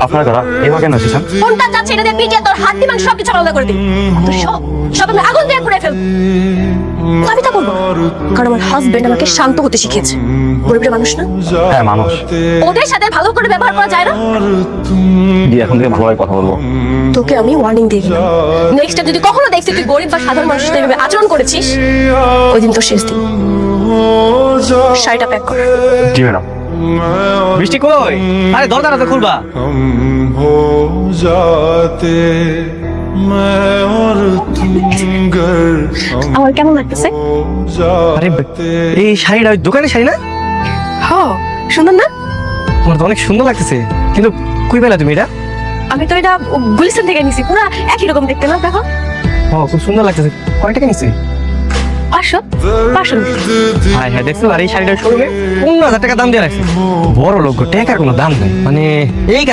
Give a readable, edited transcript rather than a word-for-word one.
আপনারা কারা? এবার কেন এসেছেন? কোনটা চাচ্ছে এটা দিয়ে পিটিয়ে তোর হাত দিমাং সব কিছু আলাদা করে দিই। তো সব আমি আগুন দিয়ে পুড়ে ফেল। আমি তা বলবো কারণ আমার হাজবেন্ড আমাকে শান্ত হতে শিখিয়েছে। গরিবের মানুষ না? হ্যাঁ মানুষ। ওদের সাথে ভালো করে ব্যবহার করা যায় না? জি এখন থেকে ভালোভাবে কথা বলবো। তোকে আমি ওয়ার্নিং দিয়ে দিলাম, নেক্সট টাইম যদি কখনো দেখছি তুই গরিব বা সাধারণ মানুষের সাথে এভাবে আচরণ করেছিস, ওই দিন তোর শেষ দিন। শাড়িটা প্যাক কর। জি ম্যাডাম। বৃষ্টি কই? আরে দরজাটা তো খুলবা। আমার কেমন লাগতেছে? আরে এই শাড়িটা ওই দোকানের শাড়ি না? হ্যাঁ সুন্দর না? তোমার তো অনেক সুন্দর লাগতেছে, কিন্তু কই পেলা তুমি এটা? আমি তো এটা গুলিস্তান থেকে নিছি, পুরো একই রকম দেখতে না? দেখো ও খুব সুন্দর লাগতেছে। কয় টাকা নিছি? 500 500। হ্যাঁ হ্যাঁ দেখছো, আর এই শাড়িটার শোরুমে 15,000 টাকা দাম দিয়ে রাখছে। বড় লোক, টাকার কোনো দাম নাই, মানে এই